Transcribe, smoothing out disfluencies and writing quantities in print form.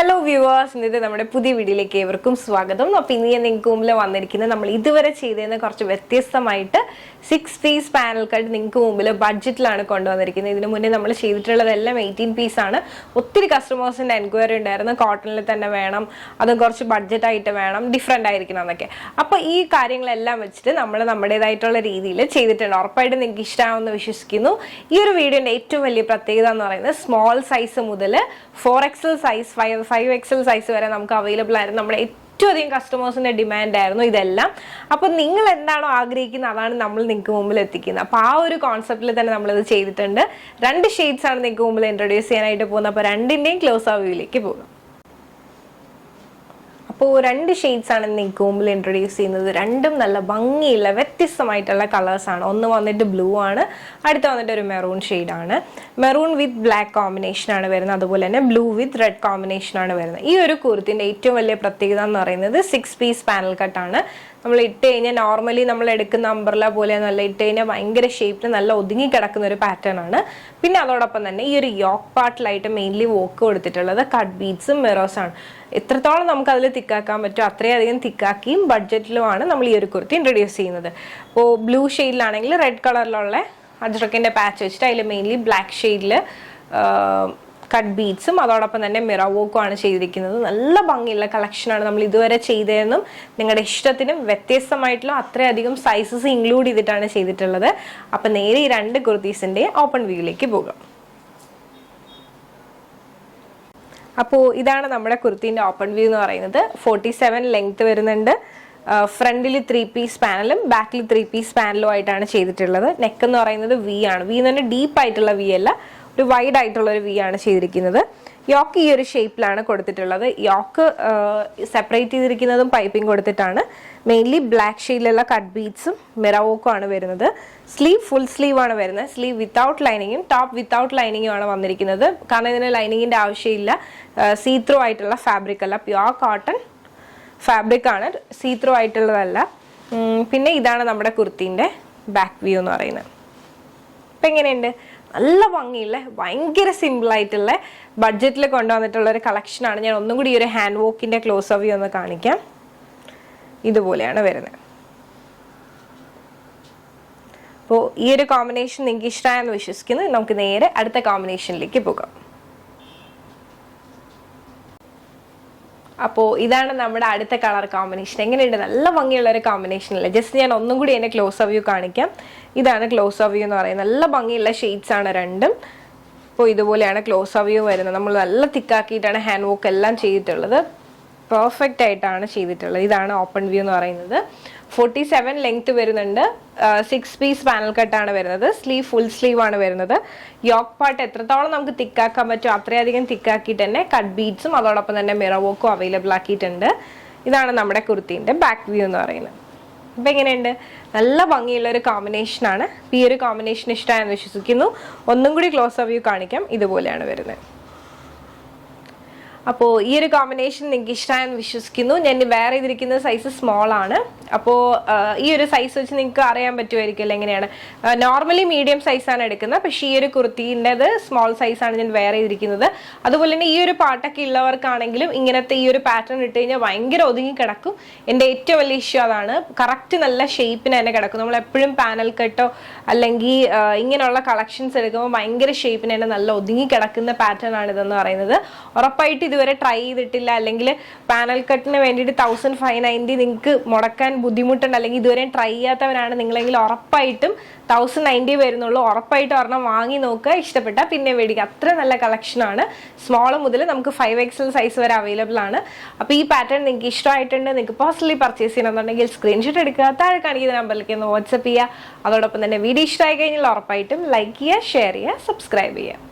Hello viewers, ഇന്നത്തെ നമ്മുടെ പുതിയ വീഡിയോയിലേക്ക് ഏവർക്കും സ്വാഗതം. അപ്പോൾ ഇന്ന് ഞാൻ നിങ്ങൾക്ക് മുമ്പിൽ വന്നിരിക്കുന്നത് നമ്മൾ ഇതുവരെ ചെയ്തതിന് കുറച്ച് വ്യത്യസ്തമായിട്ട് 6 പീസ് പാനൽ കട്ട് നിങ്ങൾക്ക് മുമ്പിൽ ബഡ്ജറ്റിലാണ് കൊണ്ടുവന്നിരിക്കുന്നത്. ഇതിനു മുന്നേ നമ്മൾ ചെയ്തിട്ടുള്ളതെല്ലാം 18 പീസ് ആണ്. ഒത്തിരി കസ്റ്റമേഴ്സിന്റെ എൻക്വയറി ഉണ്ടായിരുന്നു, കോട്ടണിൽ തന്നെ വേണം, അതും കുറച്ച് ബഡ്ജറ്റ് ആയിട്ട് വേണം, ഡിഫറെന്റ് ആയിരിക്കണം എന്നൊക്കെ. അപ്പോൾ ഈ കാര്യങ്ങളെല്ലാം വെച്ചിട്ട് നമ്മൾ നമ്മുടേതായിട്ടുള്ള രീതിയിൽ ചെയ്തിട്ടുണ്ട്. ഉറപ്പായിട്ട് നിങ്ങൾക്ക് ഇഷ്ടമാവുമെന്ന് വിശ്വസിക്കുന്നു. ഈ ഒരു വീഡിയോന്റെ ഏറ്റവും വലിയ പ്രത്യേകത എന്ന് പറയുന്നത് സ്മോൾ സൈസ് മുതൽ 4xl സൈസ് 5xl സൈസ് വരെ നമുക്ക് അവൈലബിൾ ആയിരുന്നു. നമ്മുടെ ഏറ്റവും അധികം കസ്റ്റമേഴ്സിന്റെ ഡിമാൻഡ് ആയിരുന്നു ഇതെല്ലാം. അപ്പൊ നിങ്ങൾ എന്താണോ ആഗ്രഹിക്കുന്നത് അതാണ് നമ്മൾ നിങ്ങൾക്ക് മുമ്പിൽ എത്തിക്കുന്നത്. അപ്പൊ ആ ഒരു കോൺസെപ്റ്റിൽ തന്നെ നമ്മളിത് ചെയ്തിട്ടുണ്ട്. 2 ഷെയ്ഡ്സ് ആണ് നിങ്ങൾക്ക് മുമ്പിൽ ഇൻട്രൊഡ്യൂസ് ചെയ്യാനായിട്ട് പോകുന്നത്. അപ്പൊ രണ്ടിന്റെയും ക്ലോസ് ആ വ്യൂയിലേക്ക് പോകാം. അപ്പോൾ 2 ഷെയ്ഡ്സ് ആണ് നിങ്ങൾക്ക് മുമ്പിൽ ഇൻട്രൊഡ്യൂസ് ചെയ്യുന്നത്. രണ്ടും നല്ല ഭംഗിയുള്ള വ്യത്യസ്തമായിട്ടുള്ള കളേഴ്സാണ്. ഒന്ന് വന്നിട്ട് ബ്ലൂ ആണ്, അടുത്ത വന്നിട്ട് ഒരു മെറൂൺ ഷെയ്ഡാണ്. മെറൂൺ വിത്ത് ബ്ലാക്ക് കോമ്പിനേഷനാണ് വരുന്നത്, അതുപോലെ തന്നെ ബ്ലൂ വിത്ത് റെഡ് കോമ്പിനേഷനാണ് വരുന്നത്. ഈ ഒരു കുർത്തിന്റെ ഏറ്റവും വലിയ പ്രത്യേകത എന്ന് പറയുന്നത് 6 പീസ് പാനൽ കട്ടാണ്. നമ്മൾ ഇട്ട് കഴിഞ്ഞാൽ നോർമലി നമ്മൾ എടുക്കുന്ന അംബ്രല പോലെ നല്ല ഇട്ട് കഴിഞ്ഞാൽ ഭയങ്കര ഷേപ്പിൽ നല്ല ഒതുങ്ങി കിടക്കുന്ന ഒരു പാറ്റേൺ ആണ്. പിന്നെ അതോടൊപ്പം തന്നെ ഈ ഒരു യോക്ക് പാർട്ടിലായിട്ട് മെയിൻലി വർക്ക് കൊടുത്തിട്ടുള്ളത് കട്ട് ബീഡ്സും മിറേഴ്സാണ്. എത്രത്തോളം നമുക്ക് അതിൽ തിക്കാക്കാൻ പറ്റും അത്രയധികം തിക്കാക്കിയും ബഡ്ജറ്റിലുമാണ് നമ്മൾ ഈ ഒരു കുർത്തി ഇൻട്രൊഡ്യൂസ് ചെയ്യുന്നത്. അപ്പോൾ ബ്ലൂ ഷെയ്ഡിലാണെങ്കിൽ റെഡ് കളറിലുള്ള അജ്രക്കിന്റെ പാച്ച് വെച്ചിട്ട് അതിൽ മെയിൻലി ബ്ലാക്ക് ഷെയ്ഡിൽ കട്ട് ബീഡ്സും അതോടൊപ്പം തന്നെ മിറർ വർക്കും ആണ് ചെയ്തിരിക്കുന്നത്. നല്ല ഭംഗിയുള്ള കളക്ഷനാണ് നമ്മൾ ഇതുവരെ ചെയ്തതെന്നും നിങ്ങളുടെ ഇഷ്ടത്തിനും വ്യത്യസ്തമായിട്ടുള്ള അത്രയധികം സൈസസ് ഇൻക്ലൂഡ് ചെയ്തിട്ടാണ് ചെയ്തിട്ടുള്ളത്. അപ്പം നേരെ ഈ 2 കുർത്തീസിന്റെ ഓപ്പൺ വ്യൂയിലേക്ക് പോകാം. അപ്പോൾ ഇതാണ് നമ്മുടെ കുർത്തീൻ്റെ ഓപ്പൺ വ്യൂ എന്ന് പറയുന്നത്. 47 ലെങ്ത് വരുന്നുണ്ട്. ഫ്രണ്ടിൽ 3 പീസ് പാനലും ബാക്കിൽ 3 പീസ് പാനലും ആയിട്ടാണ് ചെയ്തിട്ടുള്ളത്. നെക്ക് എന്ന് പറയുന്നത് വി ആണ്. വി എന്ന് പറഞ്ഞാൽ ഡീപ്പ് ആയിട്ടുള്ള വി അല്ല, ഒരു വൈഡ് ആയിട്ടുള്ള ഒരു വി ആണ് ചെയ്തിരിക്കുന്നത്. യോക്ക് ഈ ഒരു ഷേപ്പിലാണ് കൊടുത്തിട്ടുള്ളത്. യോക്ക് സെപ്പറേറ്റ് ചെയ്തിരിക്കുന്നതും പൈപ്പിംഗ് കൊടുത്തിട്ടാണ്. മെയിൻലി ബ്ലാക്ക് ഷെയ്ഡിലുള്ള കട്ട് ബീഡ്സും മിറർ വർക്കും ആണ് വരുന്നത്. സ്ലീവ് ഫുൾ സ്ലീവ് ആണ് വരുന്നത്. സ്ലീവ് വിത്തൗട്ട് ലൈനിങ്ങും ടോപ്പ് വിത്തൗട്ട് ലൈനിങ്ങും ആണ് വന്നിരിക്കുന്നത്. കാരണം ഇതിന് ലൈനിങ്ങിന്റെ ആവശ്യമില്ല. സീ ത്രൂ ആയിട്ടുള്ള ഫാബ്രിക് അല്ല, പ്യുവർ കോട്ടൺ ഫാബ്രിക് ആണ്, സീ ത്രൂ ആയിട്ടുള്ളതല്ല. പിന്നെ ഇതാണ് നമ്മുടെ കുർത്തീൻ്റെ ബാക്ക് വ്യൂ എന്ന് പറയുന്നത്. അപ്പം എങ്ങനെയുണ്ട്? നല്ല ഭംഗിയുള്ള ഭയങ്കര സിമ്പിളായിട്ടുള്ള ബഡ്ജറ്റിൽ കൊണ്ടുവന്നിട്ടുള്ള ഒരു കളക്ഷനാണ്. ഞാൻ ഒന്നും കൂടി ഈ ഒരു ഹാൻഡ് വർക്കിൻ്റെ ക്ലോസ് വ്യൂ ഒന്ന് കാണിക്കാം. ഇതുപോലെയാണ് വരുന്നത്. അപ്പോൾ ഈ ഒരു കോമ്പിനേഷൻ നിങ്ങൾക്ക് ഇഷ്ടമായെന്ന് വിശ്വസിക്കുന്നു. നമുക്ക് നേരെ അടുത്ത കോമ്പിനേഷനിലേക്ക് പോകാം. അപ്പോൾ ഇതാണ് നമ്മുടെ അടുത്ത കളർ കോമ്പിനേഷൻ. എങ്ങനെയുണ്ട്? നല്ല ഭംഗിയുള്ള ഒരു കോമ്പിനേഷൻ അല്ലേ? ജസ്റ്റ് ഞാൻ ഒന്നും കൂടി എൻ്റെ ക്ലോസ് വ്യൂ കാണിക്കാം. ഇതാണ് ക്ലോസ് വ്യൂ എന്ന് പറയുന്നത്. നല്ല ഭംഗിയുള്ള ഷെയ്ഡ്സ് ആണ് രണ്ടും. അപ്പോൾ ഇതുപോലെയാണ് ക്ലോസ് വ്യൂ വരുന്നത്. നമ്മൾ നല്ല തിക്കാക്കിയിട്ടാണ് ഹാൻഡ് വർക്ക് എല്ലാം ചെയ്തിട്ടുള്ളത്. പെർഫെക്റ്റ് ആയിട്ടാണ് ചെയ്തിട്ടുള്ളത്. ഇതാണ് ഓപ്പൺ വ്യൂ എന്ന് പറയുന്നത്. 47 ലെങ്ത് വരുന്നുണ്ട്. 6 പീസ് പാനൽ കട്ടാണ് വരുന്നത്. സ്ലീവ് ഫുൾ സ്ലീവ് ആണ് വരുന്നത്. യോക്ക് പാർട്ട് എത്രത്തോളം നമുക്ക് തിക്കാക്കാൻ പറ്റും അത്രയധികം തിക്കാക്കിയിട്ട് തന്നെ കട്ട് ബീഡ്സും അതോടൊപ്പം തന്നെ മിറർ വർക്കും അവൈലബിൾ ആക്കിയിട്ടുണ്ട്. ഇതാണ് നമ്മുടെ കുർത്തീൻ്റെ ബാക്ക് വ്യൂ എന്ന് പറയുന്നത്. അപ്പം എങ്ങനെയുണ്ട്? നല്ല ഭംഗിയുള്ള ഒരു കോമ്പിനേഷനാണ്. ഈ ഒരു കോമ്പിനേഷൻ ഇഷ്ടമായെന്ന് വിശ്വസിക്കുന്നു. ഒന്നും കൂടി ക്ലോസ് വ്യൂ കാണിക്കാം. ഇതുപോലെയാണ് വരുന്നത്. അപ്പോൾ ഈ ഒരു കോമ്പിനേഷൻ നിങ്ങൾക്ക് ഇഷ്ടമായെന്ന് വിശ്വസിക്കുന്നു. ഞാൻ വേറെ ചെയ്തിരിക്കുന്ന സൈസ് സ്മോൾ ആണ്. അപ്പോൾ ഈ ഒരു സൈസ് വെച്ച് നിങ്ങൾക്ക് അറിയാൻ പറ്റുമായിരിക്കുമല്ലോ എങ്ങനെയാണ്. നോർമലി മീഡിയം സൈസാണ് എടുക്കുന്നത്, പക്ഷേ ഈ ഒരു കുർത്തീൻ്റെത് സ്മോൾ സൈസാണ് ഞാൻ വേറെ ചെയ്തിരിക്കുന്നത്. അതുപോലെ തന്നെ ഈ ഒരു പാട്ടൊക്കെ ഉള്ളവർക്കാണെങ്കിലും ഇങ്ങനത്തെ ഈ ഒരു പാറ്റേൺ ഇട്ട് കഴിഞ്ഞാൽ ഭയങ്കര ഒതുങ്ങി കിടക്കും. എൻ്റെ ഏറ്റവും വലിയ ഇഷ്യൂ അതാണ്. കറക്റ്റ് നല്ല ഷേപ്പിന് തന്നെ കിടക്കും. നമ്മൾ എപ്പോഴും പാനൽ കട്ടോ അല്ലെങ്കിൽ ഇങ്ങനെയുള്ള കളക്ഷൻസ് എടുക്കുമ്പോൾ ഭയങ്കര ഷേപ്പിന് തന്നെ നല്ല ഒതുങ്ങി കിടക്കുന്ന പാറ്റേൺ ആണ് ഇതെന്ന് പറയുന്നത്. ഉറപ്പായിട്ട് ഇതുവരെ ട്രൈ ചെയ്തിട്ടില്ല അല്ലെങ്കിൽ പാനൽ കട്ടിന് വേണ്ടിയിട്ട് 1590 നിങ്ങൾക്ക് മുടക്കാൻ ബുദ്ധിമുട്ടുണ്ട് അല്ലെങ്കിൽ ഇതുവരെ ട്രൈ ചെയ്യാത്തവരാണ് നിങ്ങളെങ്കിൽ ഉറപ്പായിട്ടും 1090 വരുന്നുള്ളൂ. ഉറപ്പായിട്ട് ഒരെണ്ണം വാങ്ങി നോക്കുക, ഇഷ്ടപ്പെട്ടാൽ പിന്നെ മേടിക്കുക. അത്ര നല്ല കളക്ഷനാണ്. സ്മോൾ മുതൽ നമുക്ക് 5xl സൈസ് വരെ അവൈലബിൾ ആണ്. അപ്പോൾ ഈ പാറ്റേൺ നിങ്ങൾക്ക് ഇഷ്ടമായിട്ടുണ്ട്, നിങ്ങൾക്ക് പേഴ്സണലി പർച്ചേസ് ചെയ്യണമെന്നുണ്ടെങ്കിൽ സ്ക്രീൻഷോട്ട് എടുക്കുക, താഴെ കാണിക്കുന്ന നമ്പറിലേക്ക് ഒന്ന് വാട്സപ്പ് ചെയ്യുക. അതോടൊപ്പം തന്നെ വീഡിയോ ഇഷ്ടമായി കഴിഞ്ഞാൽ ഉറപ്പായിട്ടും ലൈക്ക് ചെയ്യുക, ഷെയർ ചെയ്യുക, സബ്സ്ക്രൈബ് ചെയ്യുക.